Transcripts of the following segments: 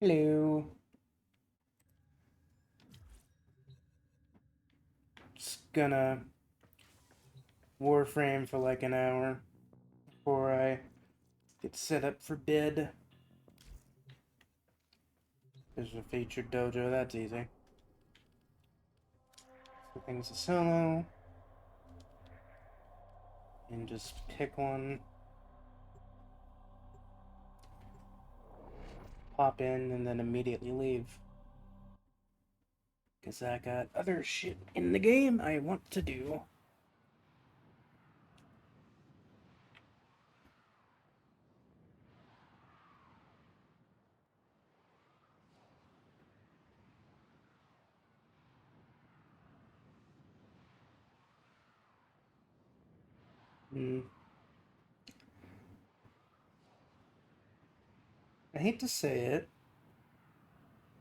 Hello. Just gonna Warframe for like an hour before I get set up for bed. There's a featured dojo, that's easy. So things a solo. And just pick one. Pop in and then immediately leave. Because I got other shit in the game I want to do. I hate to say it,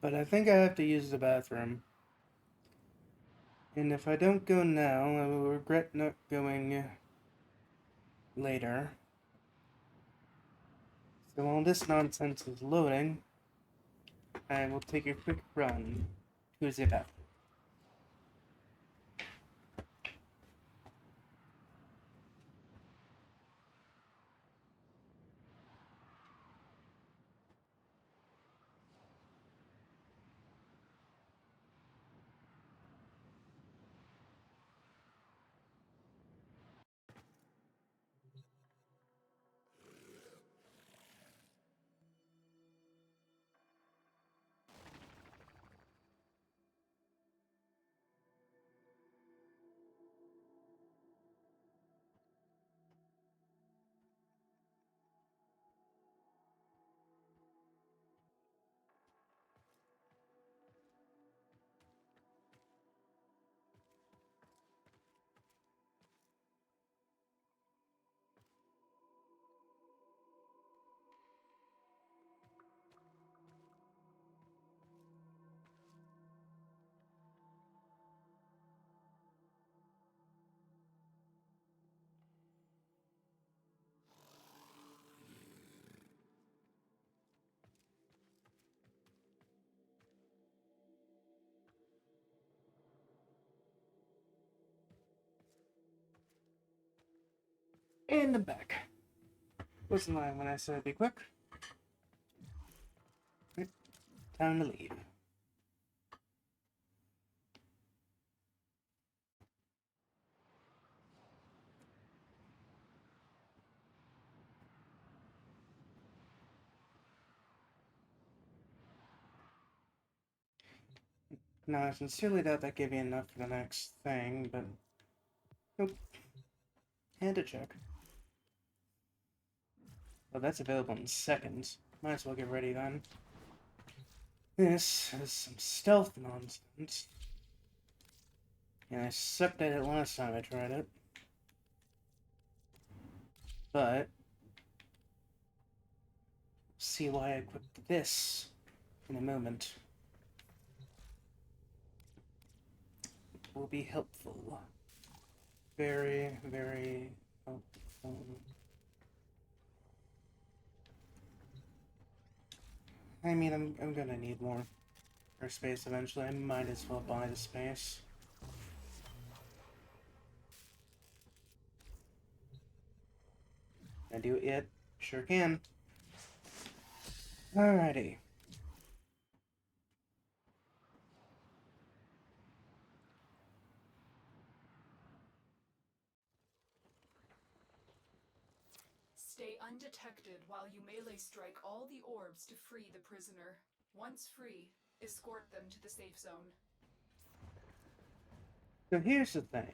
but I think I have to use the bathroom. And if I don't go now, I will regret not going later. So while this nonsense is loading, I will take a quick run to the bathroom. And I'm back. Wasn't lying when I said it'd be quick. Right, time to leave. Now, I sincerely doubt that gave you enough for the next thing, but nope. Had to check. Well, that's available in seconds. Might as well get ready then. This is some stealth nonsense. And I sucked at it last time I tried it. But see why I equipped this in a moment. It will be helpful. Very, very helpful. I mean, I'm gonna need more space eventually. I might as well buy the space. Can I do it yet? Sure can. Alrighty. Stay undetected while you melee strike all the orbs to free the prisoner. Once free, escort them to the safe zone. So here's the thing.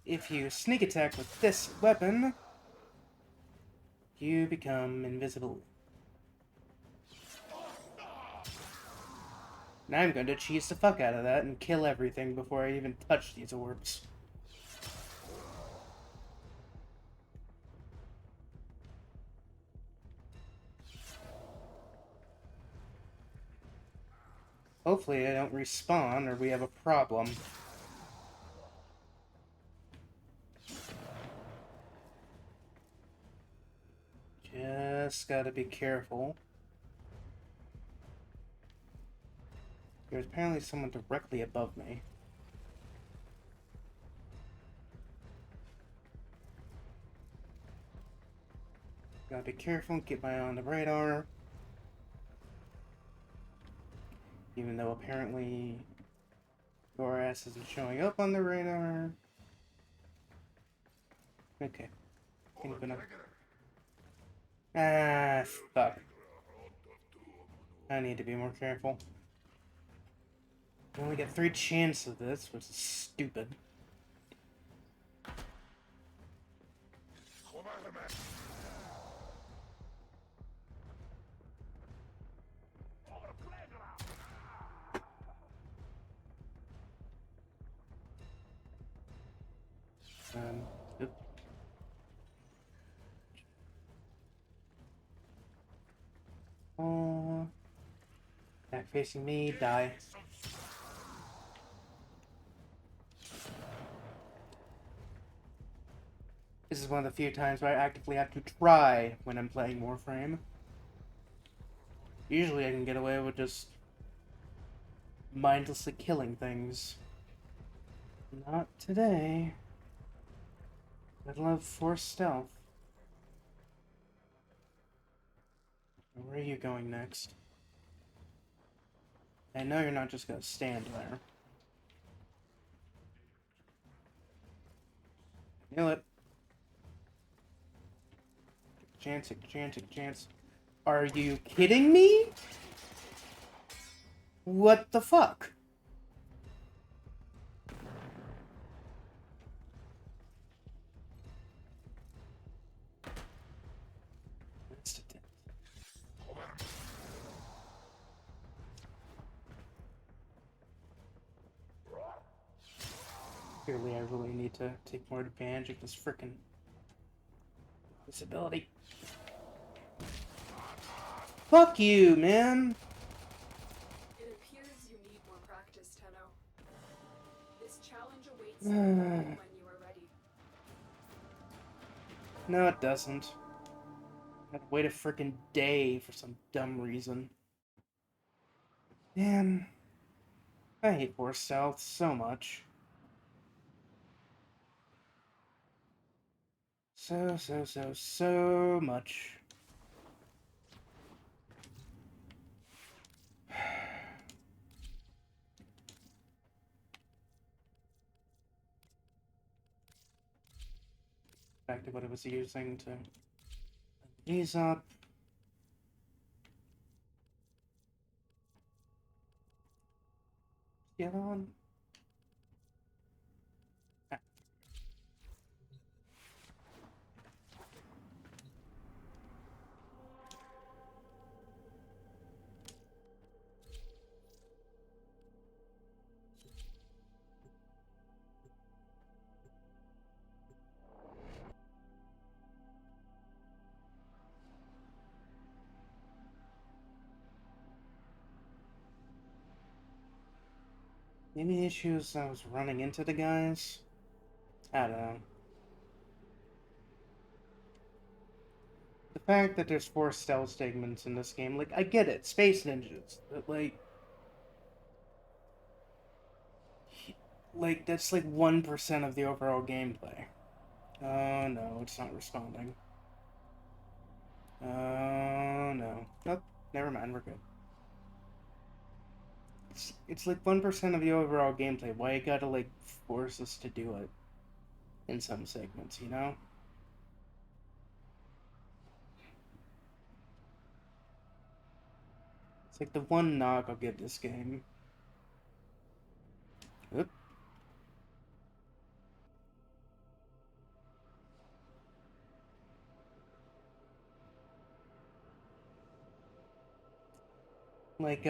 If you sneak attack with this weapon, you become invisible. Now I'm going to cheese the fuck out of that and kill everything before I even touch these orbs. Hopefully I don't respawn or we have a problem. Just gotta be careful. There's apparently someone directly above me. Gotta be careful, keep my eye on the radar. Even though apparently your ass isn't showing up on the radar. Okay. Ain't gonna... Ah, fuck. I need to be more careful. I only get 3 chances of this, which is stupid. Oop. Oh, back facing me, die. This is one of the few times where I actively have to try when I'm playing Warframe. Usually I can get away with just mindlessly killing things. Not today. I love forced stealth. Where are you going next? I know you're not just gonna stand there. Knew it. Chance, chance, chance. Are you kidding me? What the fuck? Clearly, I really need to take more advantage of this frickin' ability. Fuck you, man! It appears you need more practice, Tenno. This challenge awaits you when you are ready. No, it doesn't. I had to wait a frickin' day for some dumb reason. Man, I hate forced stealth so much. So much. Back to what I was using to ease up. Get on. Ah. Any issues I was running into the guys? I don't know. The fact that there's 4 stealth segments in this game, like, I get it, space ninjas, but like, that's like 1% of the overall gameplay. Oh no, it's not responding. Oh no. Nope, never mind, we're good. It's like 1% of the overall gameplay. Why you gotta, like, force us to do it in some segments, you know? It's like the one knock I'll give this game. Oop. Like,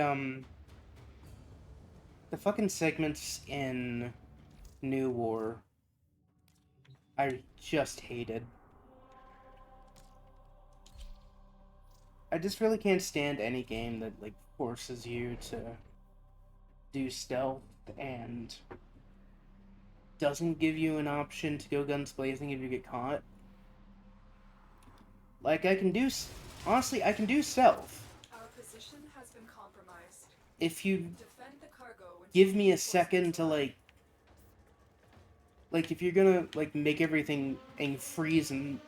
the fucking segments in New War, I just hated. I just really can't stand any game that, like, forces you to do stealth and doesn't give you an option to go guns blazing if you get caught. Like, I can do honestly, I can do stealth. Our position has been compromised. If you Defend the cargo until give me a reinforcements second to, arrive. if you're gonna, make everything and freeze and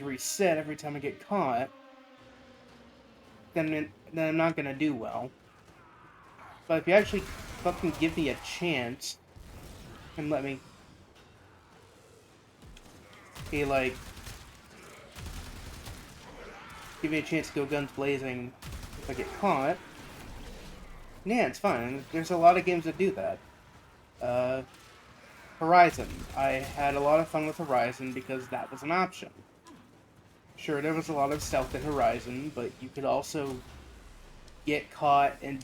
reset every time I get caught, then I'm not gonna do well. But if you actually fucking give me a chance and let me be give me a chance to go guns blazing if I get caught, yeah, it's fine. There's a lot of games that do that. Uh, Horizon. I had a lot of fun with Horizon because that was an option. Sure, there was a lot of stealth in Horizon, but you could also get caught and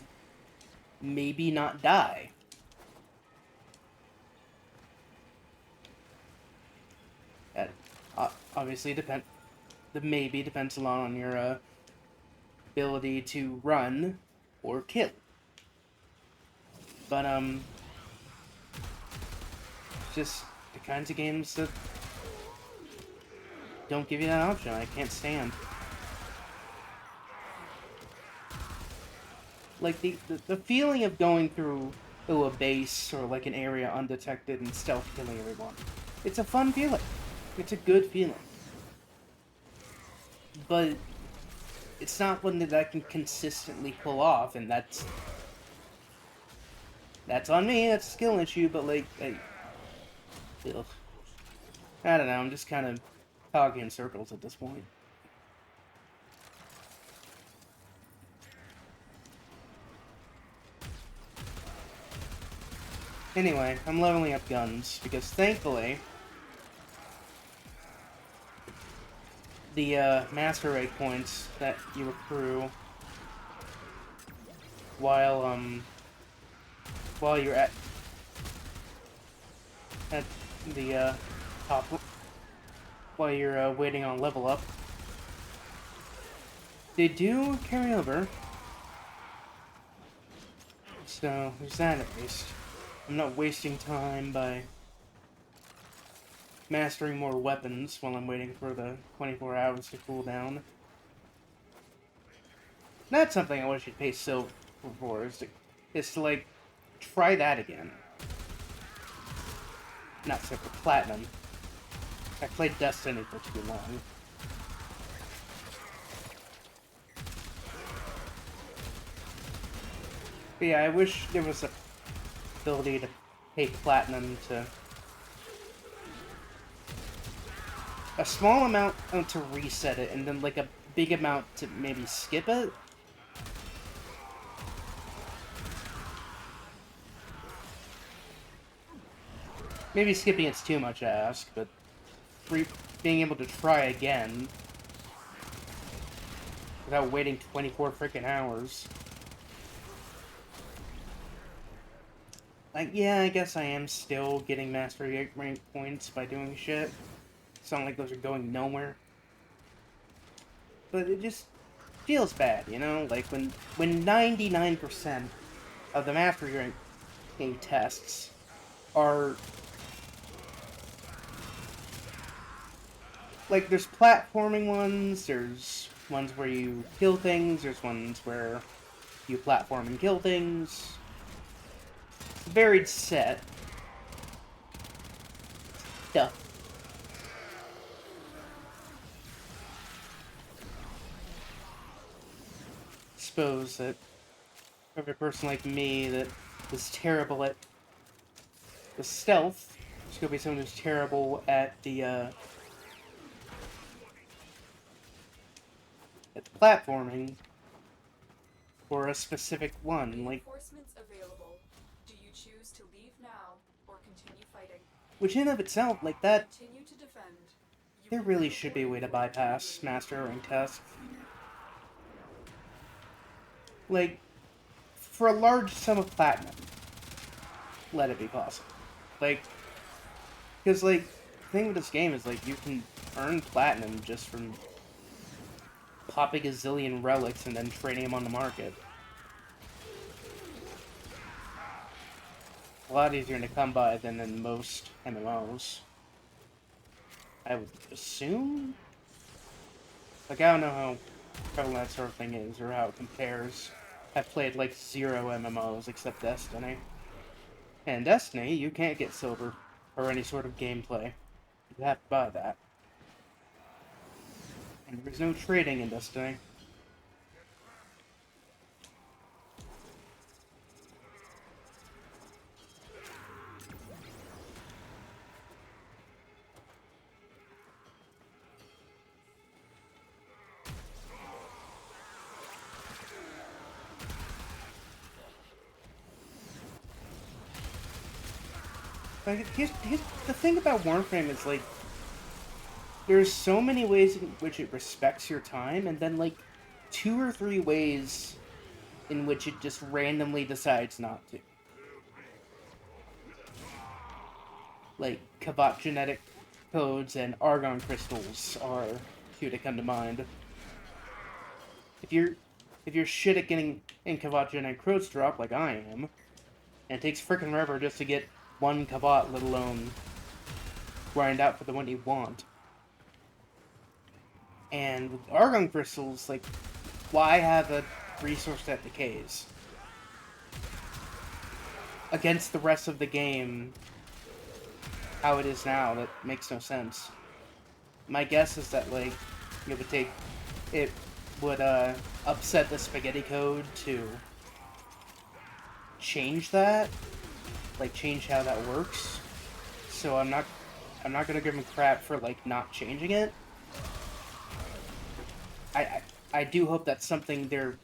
maybe not die. That obviously depends. The maybe depends a lot on your ability to run or kill. But just the kinds of games that don't give you that option. I can't stand. Like the feeling of going through a base or like an area undetected and stealth killing everyone. It's a fun feeling. It's a good feeling. But it's not one that I can consistently pull off, and that's on me. That's a skill issue. But ugh. I don't know. I'm just kind of talking in circles at this point. Anyway, I'm leveling up guns because thankfully the master rate points that you accrue while you're at the top, while you're waiting on level up, they do carry over. So there's that at least. I'm not wasting time by mastering more weapons while I'm waiting for the 24 hours to cool down. That's something I wish you'd pay silver for, is to like try that again. Not silver, platinum. I played Destiny for too long. But yeah, I wish there was a ability to pay platinum to a small amount to reset it, and then like a big amount to maybe skip it. Maybe skipping it's too much to ask, but being able to try again without waiting 24 freaking hours. Like, yeah, I guess I am still getting mastery rank points by doing shit. It's not like those are going nowhere. But it just feels bad, you know? Like, when 99% of the mastery rank tests are... Like, there's platforming ones, there's ones where you kill things, there's ones where you platform and kill things. It's a varied set. Duh. Suppose that for a person like me that is terrible at the stealth, there's gonna be someone who's terrible at the platforming for a specific one. Like, Reinforcements available. Do you choose to leave now or continue fighting? which in of itself, like that, Continue to defend. there really should be a way to bypass master rank tests. Like, for a large sum of platinum, let it be possible. Like, because, like, the thing with this game is, like, you can earn platinum just from popping a zillion relics and then trading them on the market. A lot easier to come by than in most MMOs. I would assume? Like, I don't know how prevalent that sort of thing is, or how it compares. I've played, like, 0 MMOs except Destiny. And Destiny, you can't get silver, or any sort of gameplay. You have to buy that. And there's no trading in Destiny. Like, the thing about Warframe is, like, there's so many ways in which it respects your time, and then, like, 2 or 3 ways in which it just randomly decides not to. Like, Kavat genetic codes and argon crystals are two to come to mind. If you're shit at getting in Kavat genetic codes drop, like I am, and it takes frickin' forever just to get one Kavat, let alone grind out for the one you want. And with argon crystals, like, why have a resource that decays? Against the rest of the game, how it is now, that makes no sense. My guess is that, like, it would upset the spaghetti code to change that, like, change how that works. So I'm not gonna give them crap for, like, not changing it. I do hope that's something they're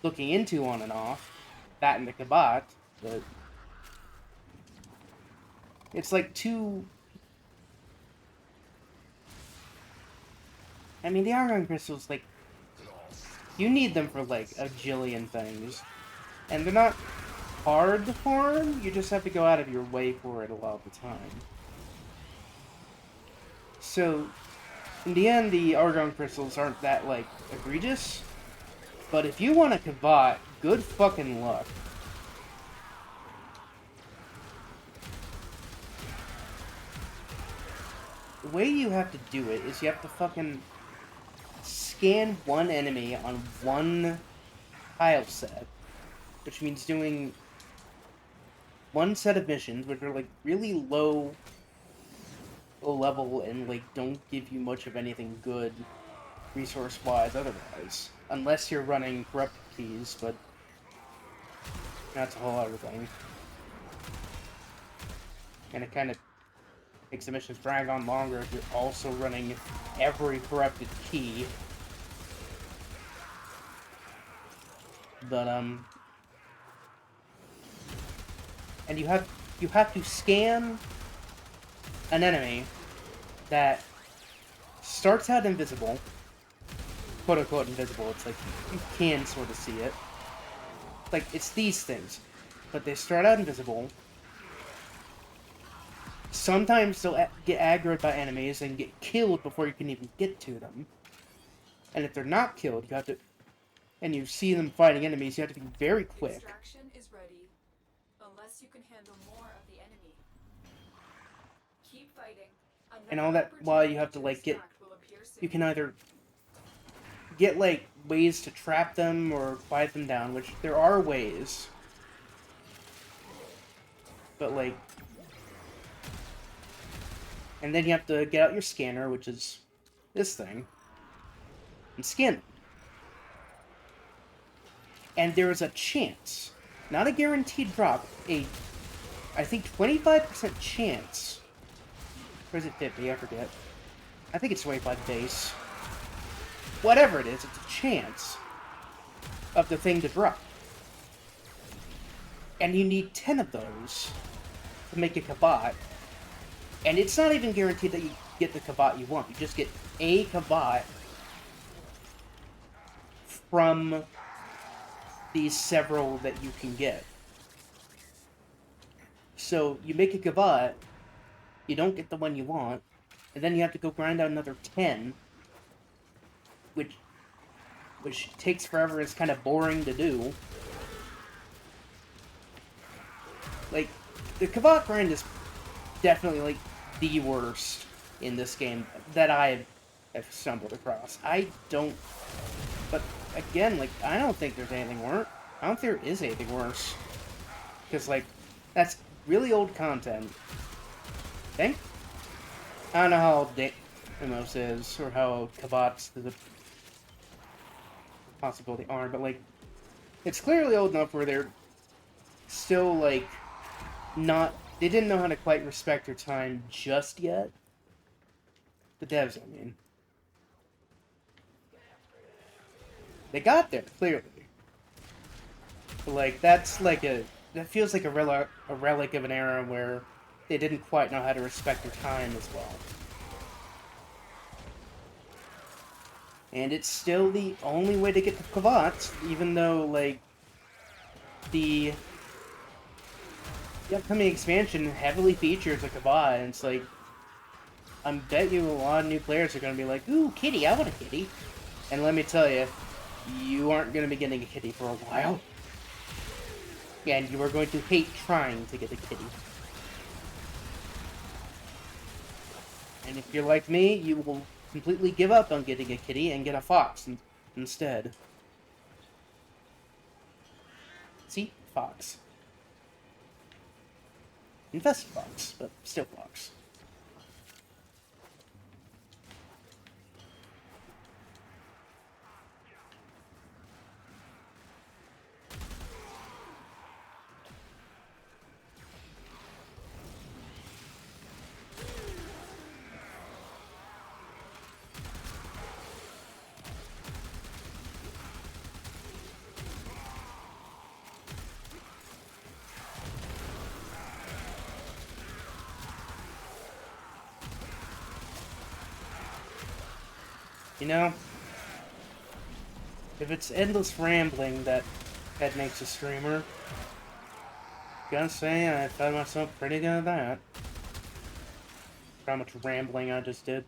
looking into on and off, that and the Kabat, but it's like too... I mean, the argon crystals, like, you need them for, like, a jillion things. And they're not hard to farm, you just have to go out of your way for it a lot of the time. So, in the end, the argon crystals aren't that, like, egregious. But if you want a Kavat, good fucking luck. The way you have to do it is you have to fucking scan one enemy on one tile set, which means doing one set of missions, which are, like, really low level and, like, don't give you much of anything good resource-wise otherwise. Unless you're running corrupted keys, but that's a whole other thing. And it kind of makes the missions drag on longer if you're also running every corrupted key. But, and you have to scan an enemy that starts out invisible, quote-unquote invisible. It's like, you can sort of see it. Like, it's these things. But they start out invisible. Sometimes they'll get aggroed by enemies and get killed before you can even get to them. And if they're not killed, you have to... And you see them fighting enemies, you have to be very quick. Extraction is ready, unless you can handle more of the enemy. Keep fighting. And all that while you have to, like, get... You can either get, like, ways to trap them or quiet them down, which there are ways. But, like... And then you have to get out your scanner, which is this thing, and scan them. And there is a chance, not a guaranteed drop, I think 25% chance, or is it 50, I forget. I think it's 25 base. Whatever it is, it's a chance of the thing to drop. And you need 10 of those to make a Kavat. And it's not even guaranteed that you get the Kavat you want. You just get a Kavat from these several that you can get. So you make a Kavat, you don't get the one you want, and then you have to go grind out another 10, which takes forever, is kind of boring to do. Like, the Kavat grind is definitely, like, the worst in this game that I've I've stumbled across. I don't. But again, like, I don't think there's anything worse. I don't think there is anything worse. Because, like, that's really old content. Think? I don't know how old Deimos is, or how old Kavat's the possibility are, but, like, it's clearly old enough where they're still, like, not. They didn't know how to quite respect their time just yet. The devs, I mean. They got there, clearly. But, like, that's like a. That feels like a relic of an era where they didn't quite know how to respect their time as well. And it's still the only way to get to Kavat, even though, like, the upcoming expansion heavily features a Kavat, and it's like, I bet you a lot of new players are going to be like, ooh, kitty, I want a kitty. And let me tell you, you aren't going to be getting a kitty for a while. And you are going to hate trying to get a kitty. And if you're like me, you will completely give up on getting a kitty and get a fox instead. See? Fox. Infested fox, but still fox. You know, if it's endless rambling that makes a streamer, gotta say, I found myself pretty good at that. How much rambling I just did.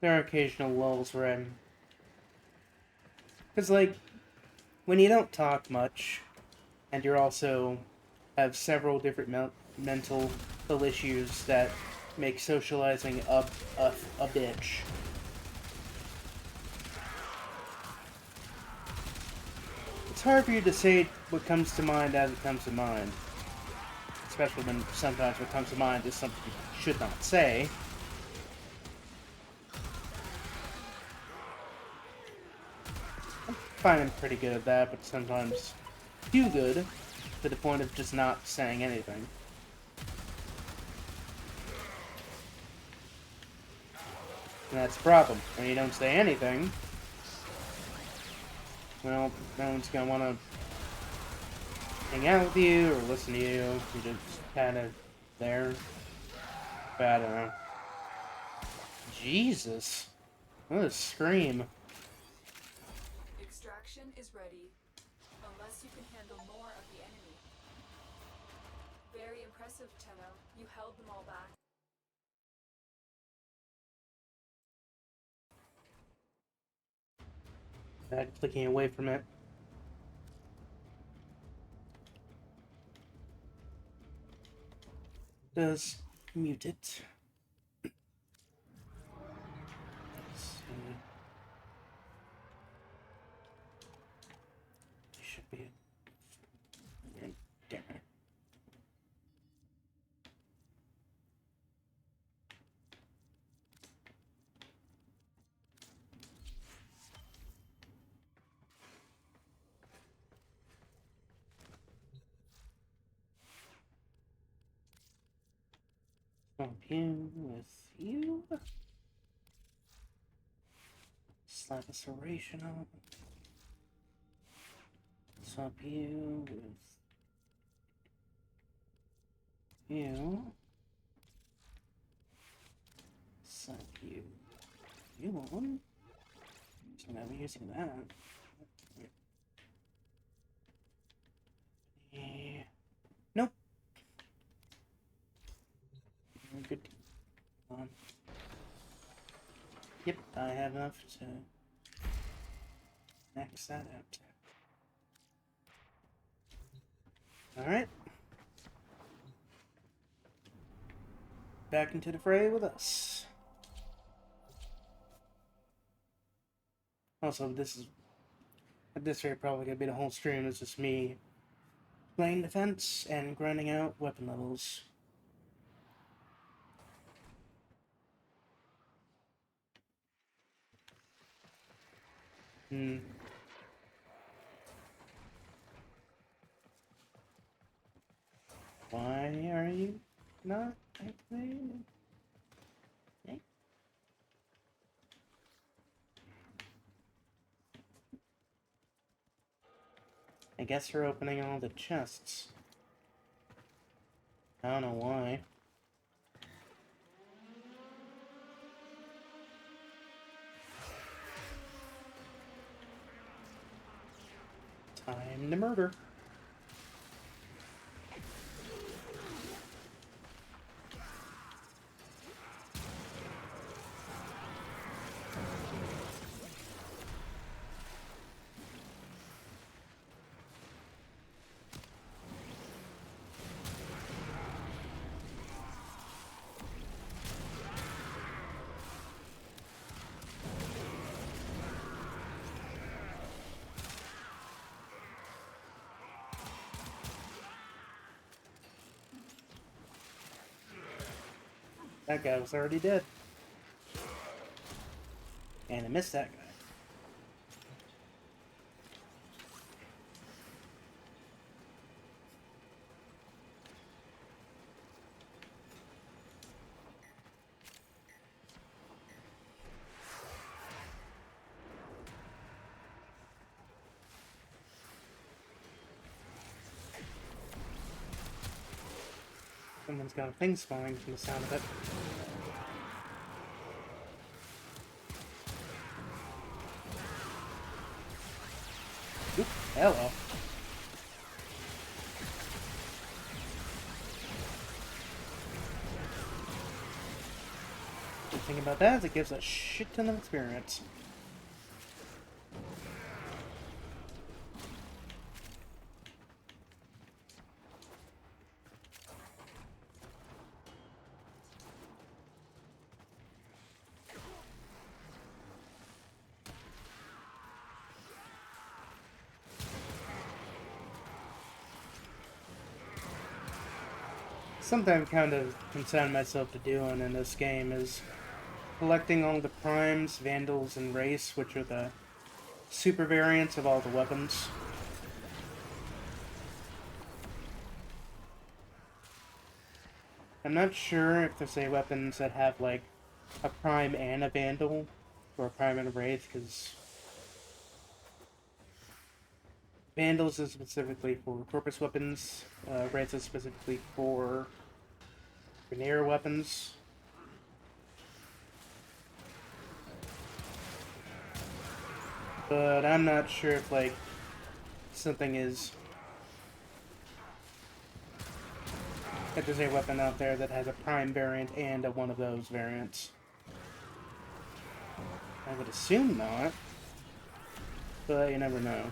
There are occasional lulls where I'm... Because, like, when you don't talk much, and you're also have several different mental issues that make socializing a bitch. It's hard for you to say what comes to mind as it comes to mind. Especially when sometimes what comes to mind is something you should not say. I find I'm pretty good at that, but sometimes too good to the point of just not saying anything. And that's the problem. When you don't say anything, well, no one's gonna want to hang out with you or listen to you. You're just kind of there. But I don't know. Jesus. What a scream. Extraction is ready, unless you can handle more of the enemy. Very impressive, Tenno. You held them all back. Bad clicking away from it. Does mute it. Should be it. Damn it. Swap you with you. Slap a serration on. Swap you with you. Slap you. You on. So I'm never using that. Yeah. Nope. Good. Yep, I have enough to max that out. Alright. back into the fray with us. Also, this is at this rate probably gonna be the whole stream. It's just me playing defense and grinding out weapon levels. Why are you not activated? Okay. I guess we're opening all the chests. I don't know why. Time to murder. That guy was already dead. And I missed that guy. Someone's got a thing spawning from the sound of it. Oop, hello. The thing about that is it gives a shit ton of experience. Something I've kind of concerned myself to doing in this game is collecting all the primes, vandals, and wraiths, which are the super variants of all the weapons. I'm not sure if there's any weapons that have like a prime and a vandal, or a prime and a wraith, because vandals is specifically for corpus weapons, wraiths is specifically for veneer weapons. But I'm not sure if like something is, if there's a weapon out there that has a prime variant and a one of those variants. I would assume not, but you never know.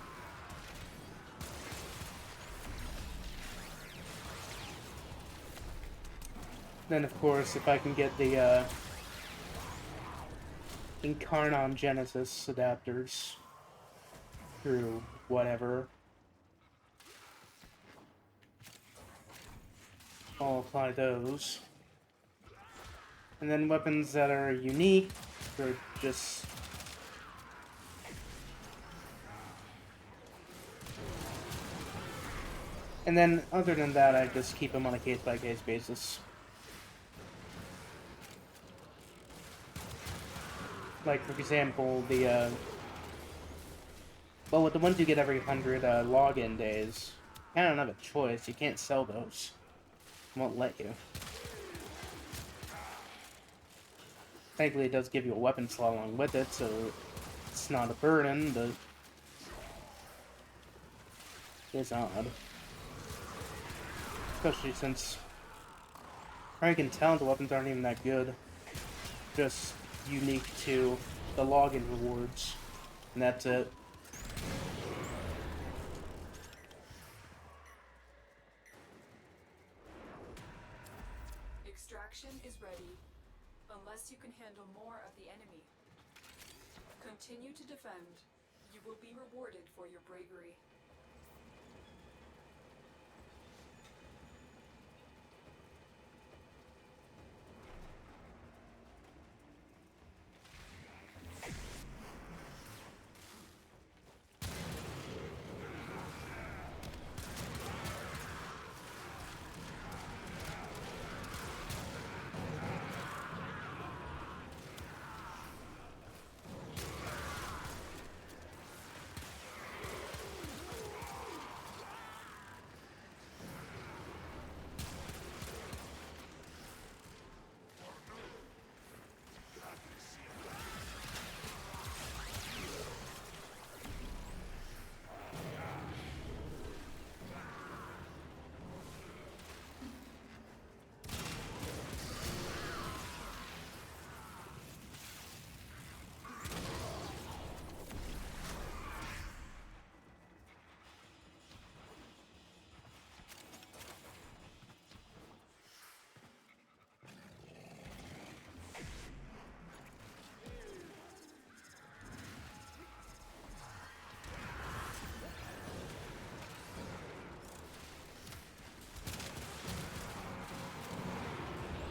Then of course, if I can get the Incarnon Genesis adapters through whatever, I'll apply those. And then weapons that are unique, or just... And then, other than that, I just keep them on a case-by-case basis. Like, for example, the, well, with the ones you get every 100 login days, I don't have a choice. You can't sell those. It won't let you. Thankfully, it does give you a weapon slot along with it, so it's not a burden, but it's odd. Especially since I can tell the weapons aren't even that good. Just unique to the login rewards, and that's it. Extraction is ready, unless you can handle more of the enemy. Continue to defend. You will be rewarded for your bravery.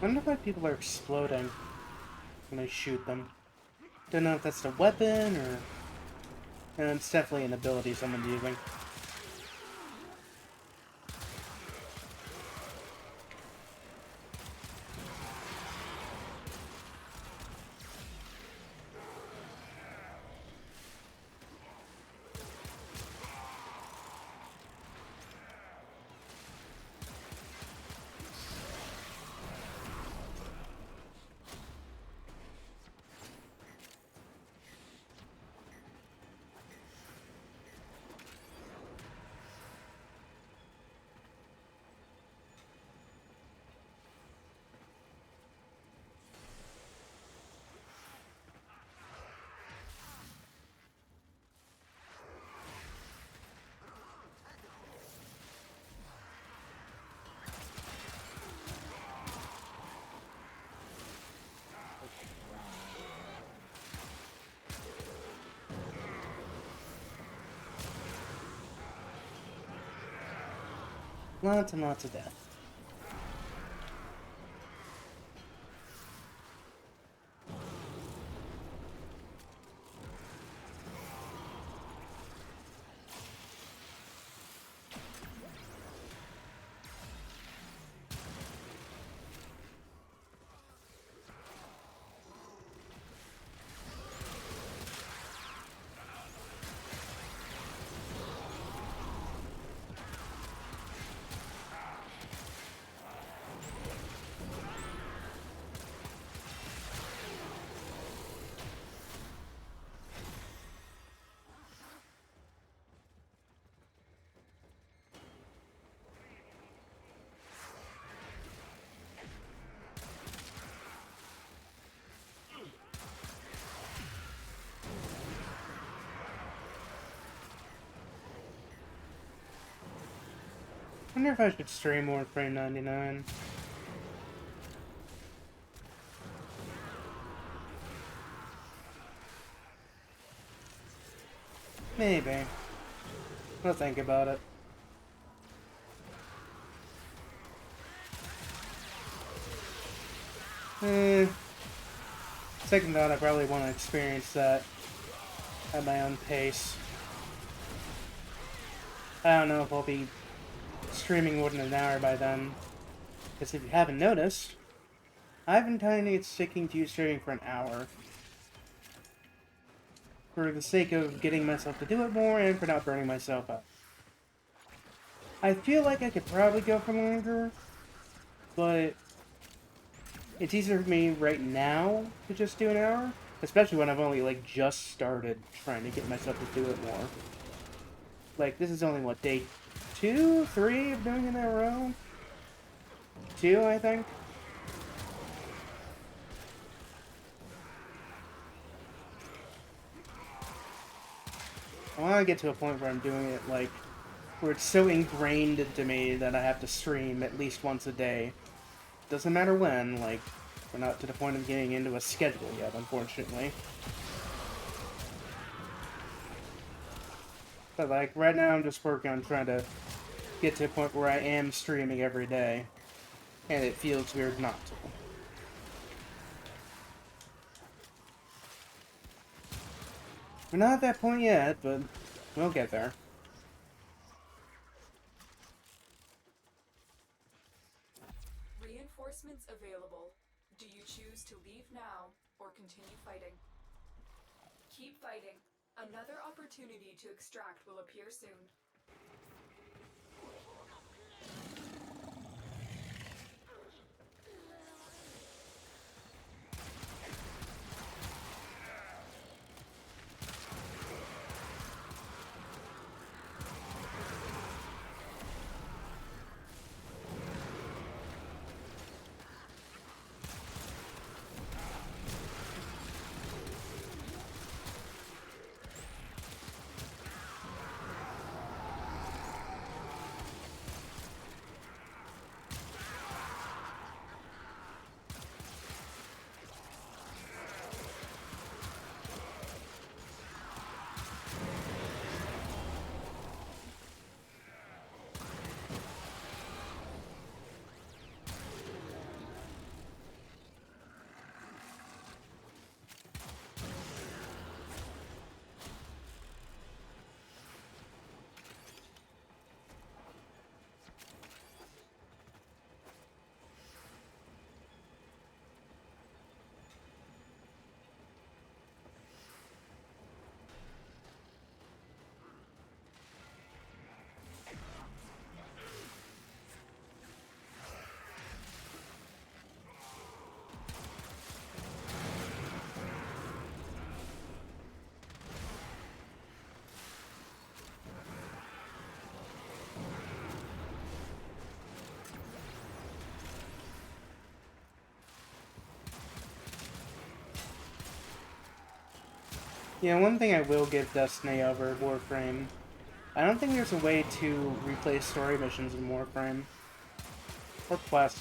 I wonder why people are exploding when I shoot them. Don't know if that's the weapon or... it's definitely an ability someone's using. Lots and lots of death. I wonder if I should stream more Frame 99. Maybe. I'll think about it. Second thought, I probably want to experience that at my own pace. I don't know if I'll be streaming more than an hour by then. Because if you haven't noticed, I've been kind of sticking to streaming for an hour. For the sake of getting myself to do it more and for not burning myself out. I feel like I could probably go for longer, but it's easier for me right now to just do an hour, especially when I've only like just started trying to get myself to do it more. Like, this is only what, day 2, 3 of doing it in a row? 2, I think. I want to get to a point where I'm doing it, like, where it's so ingrained into me that I have to stream at least once a day. doesn't matter when, like, we're not to the point of getting into a schedule yet, unfortunately. But, like, right now I'm just working on trying to get to a point where I am streaming every day. And it feels weird not to. We're not at that point yet, but we'll get there. Reinforcements available. Do you choose to leave now or continue fighting? Keep fighting. Another opportunity to extract will appear soon. Yeah, one thing I will give Destiny over Warframe, I don't think there's a way to replay story missions in Warframe. Or quests.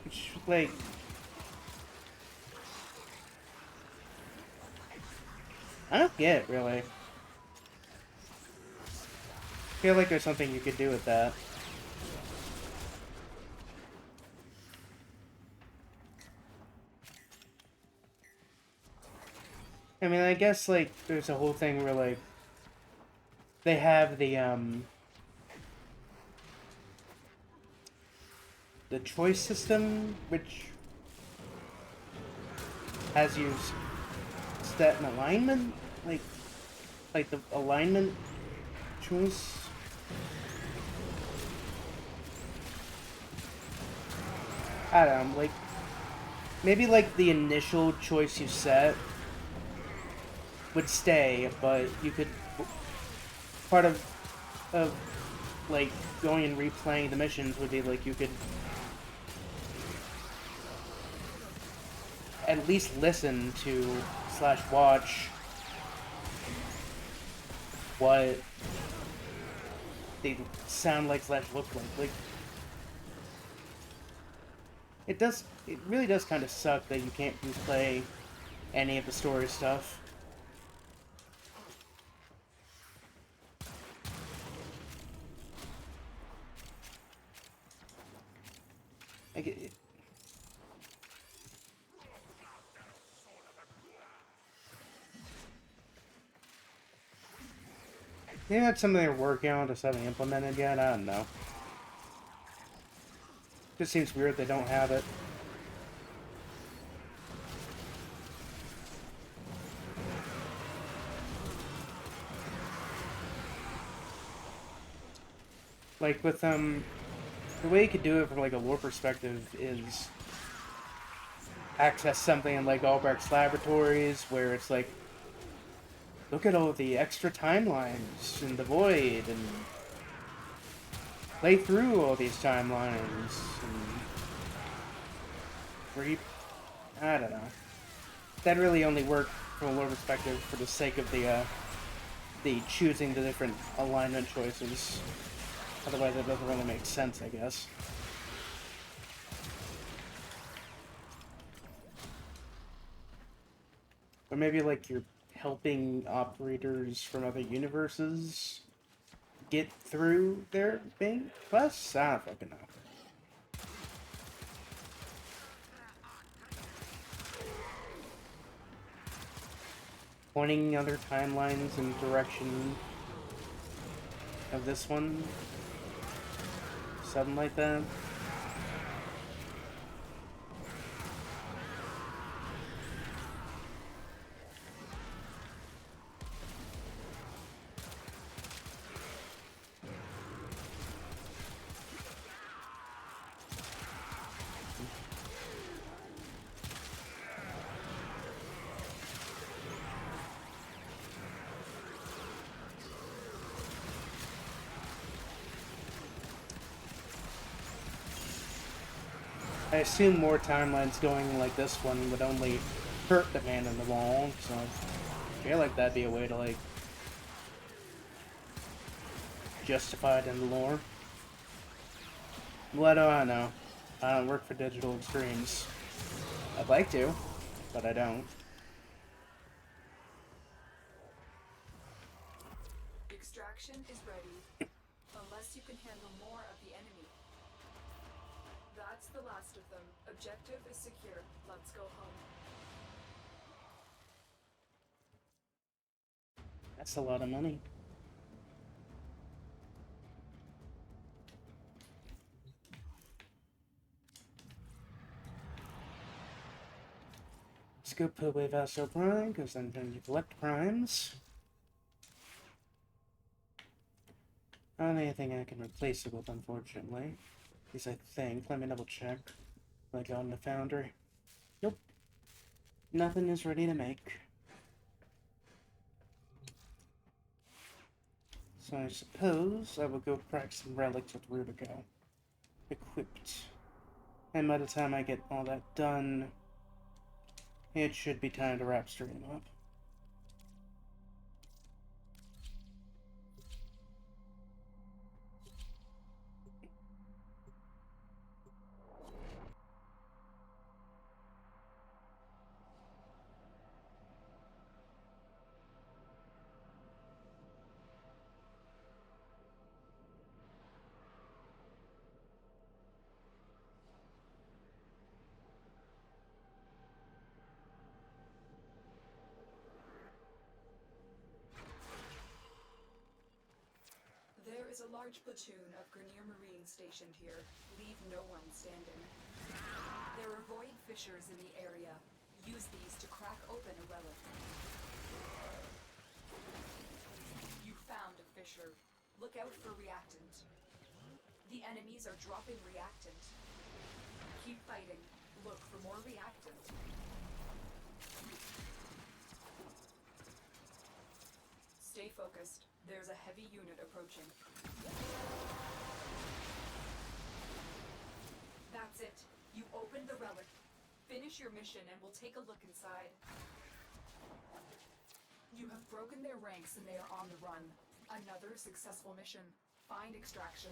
Which, like... I don't get it, really. I feel like there's something you could do with that. I mean, I guess, like, there's a whole thing where, like, they have the choice system, which has you set an alignment, like the alignment choice. I don't know, like, maybe, like, the initial choice you set would stay, but you could, part of like, going and replaying the missions would be, like, you could at least listen to / watch what they sound like / look like. Like, it really does kind of suck that you can't replay any of the story stuff. Like, maybe that's something they're working on, just haven't implemented yet. I don't know. Just seems weird they don't have it. Like, with, the way you could do it from, like, a lore perspective is access something like Albrecht's Laboratories, where it's like, look at all the extra timelines in the Void, and play through all these timelines, and I don't know. That really only worked from a lore perspective for the sake of the the choosing the different alignment choices. Otherwise, it doesn't really make sense, I guess. Or maybe, like, you're helping operators from other universes get through their main quests? I don't fucking know. Pointing other timelines in the direction of this one? Something like that? I assume more timelines going like this one would only hurt the man in the wall, so I feel like that'd be a way to, like, justify it in the lore. What do I know? I don't work for Digital Extremes. I'd like to, but I don't. Extraction is ready, unless you can handle more of the enemy. That's the last of them. Objective is secure. Let's go home. That's a lot of money. Let's go put away Vassal Prime, because then you collect primes. Not anything I can replace it with, unfortunately. At least I think. Let me double check. Like on the Foundry. Nope. Nothing is ready to make. So I suppose I will go crack some relics with Rubico. Equipped. And by the time I get all that done, it should be time to wrap stream up. There is a large platoon of Grenier Marines stationed here. Leave no one standing. There are void fissures in the area. Use these to crack open a relic. You found a fissure. Look out for reactant. The enemies are dropping reactant. Keep fighting. Look for more reactant. Stay focused. There's a heavy unit approaching. That's it. You opened the relic. Finish your mission and we'll take a look inside. You have broken their ranks and they are on the run. Another successful mission. Find extraction.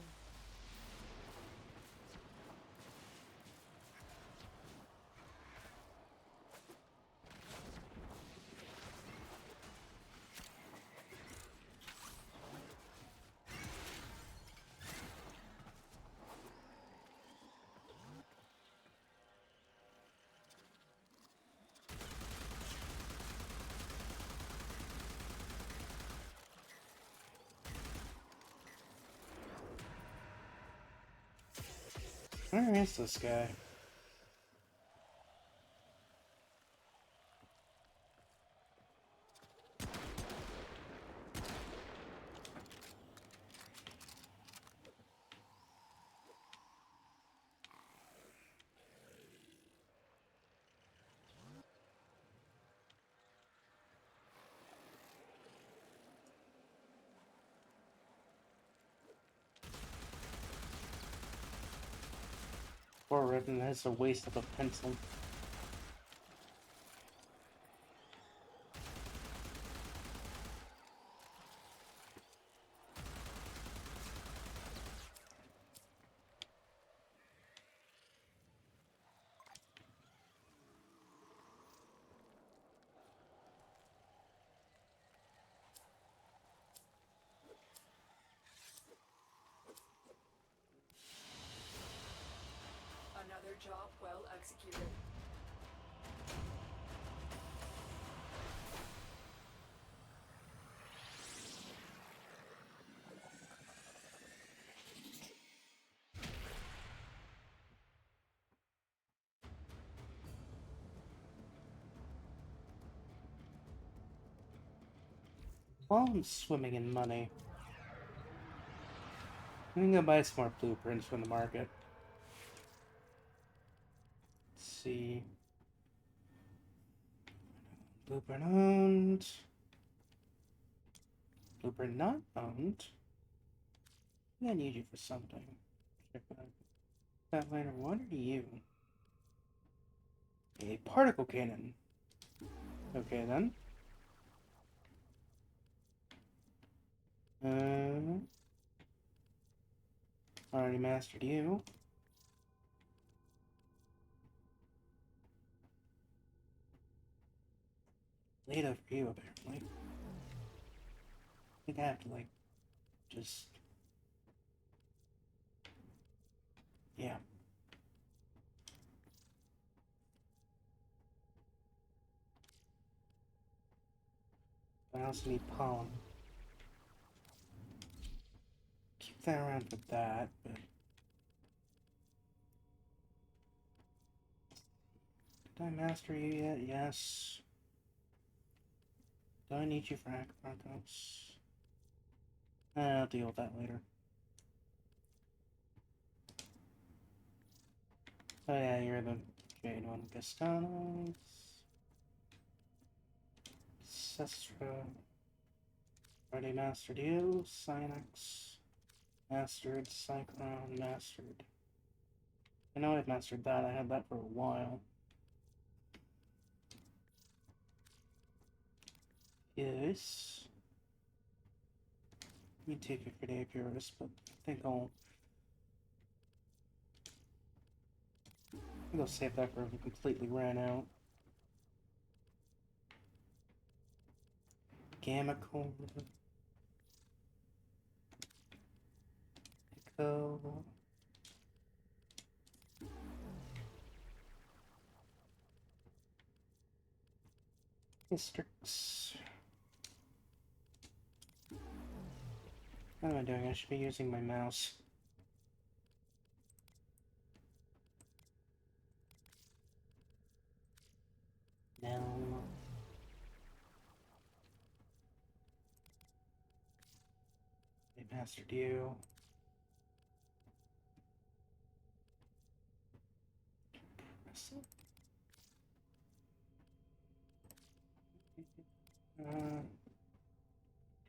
Where is this guy? Forward, and that's a waste of a pencil. Another job well executed. While I'm swimming in money, I'm gonna buy some more blueprints from the market. Let's see. Blueprint owned. Blueprint not owned. I'm gonna need you for something. Check that later. What are you? A particle cannon. Okay then. Already mastered you. Later for you, apparently. I think I have to, like, just... Yeah. But I also need pollen. Keep that around for that, but... Did I master you yet? Yes. Do I need you for Acrobacos? I'll deal with that later. Oh yeah, you're the Jade one. Gastanos. Sestra. Already mastered you. Synex. Mastered. Cyclone. Mastered. I know I've mastered that. I had that for a while. Yes. Let me take it for the Purist, but I think I'll save that for if it completely ran out. Gamma Core. Echo. Hystrix. What am I doing? I should be using my mouse. No. I mastered you.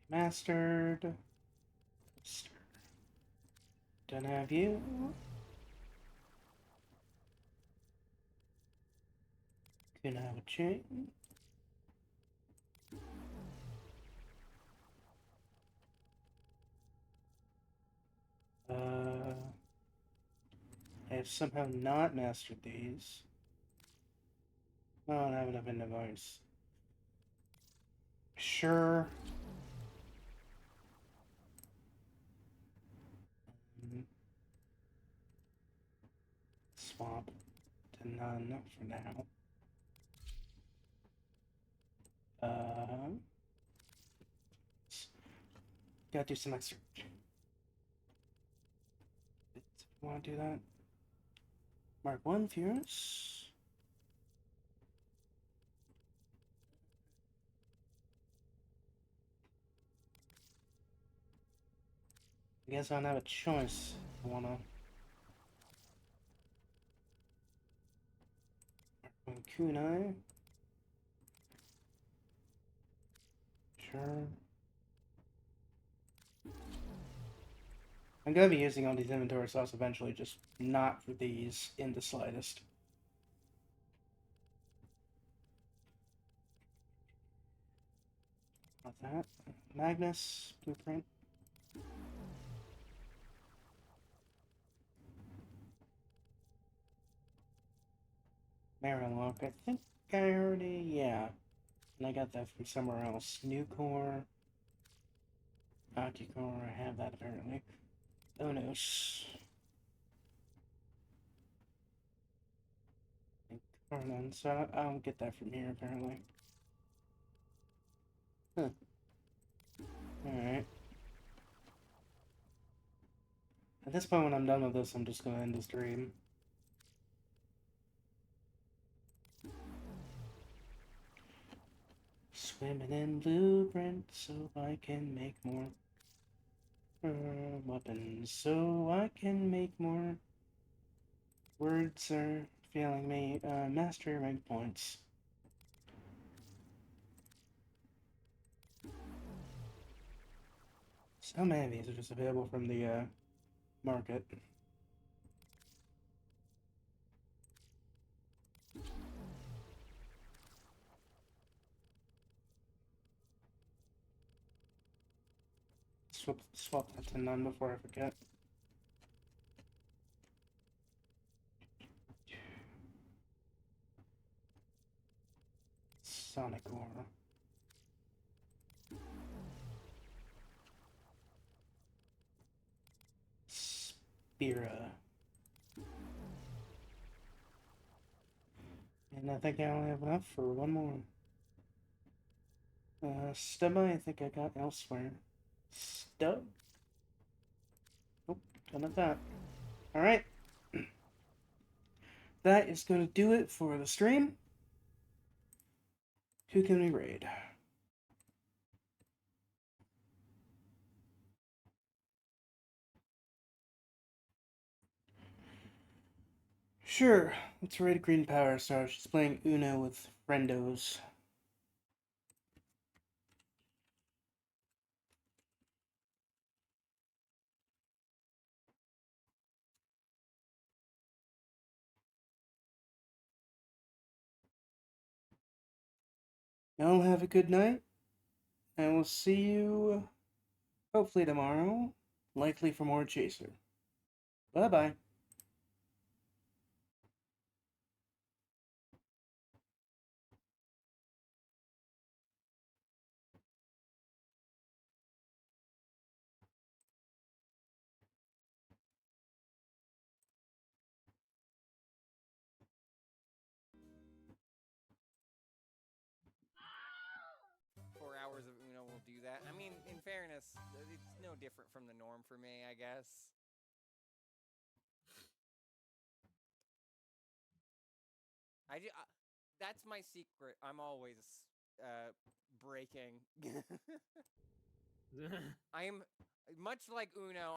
Mastered. Don't have you. Can have a chain. I have somehow not mastered these. Oh, I don't have enough in device. Sure. Swap to none for now. Gotta do some extra. Want to do that? Mark 1 Furious. I guess I don't have a choice. I wanna. Mark 1 Kunai. Sure. I'm gonna be using all these inventory slots eventually, just not for these in the slightest. Not that. Magnus, Blueprint. Marilok, I think I already, yeah. And I got that from somewhere else. New Core. Ocucore, I have that apparently. Onos. Or none, so I don't get that from here, apparently. Huh. Alright. At this point, when I'm done with this, I'm just gonna end the stream. Swimming in blueprints so I can make more weapons, so I can make more. Words are failing me. Mastery rank points. So many of these are just available from the market. Swap that to none before I forget. Sonic Ore. Spira. And I think I only have enough for one more. Stubba, I think I got elsewhere. Stub? Nope, done with that. Alright. That is going to do it for the stream. Who can we raid? Sure, let's raid Green Power Star. She's playing Uno with friendos. Y'all have a good night, and we'll see you hopefully tomorrow, likely for more Chaser. Bye bye. Hours of Uno will do that. I mean, in fairness, it's no different from the norm for me, I guess. That's my secret. I'm always breaking. I am much like Uno.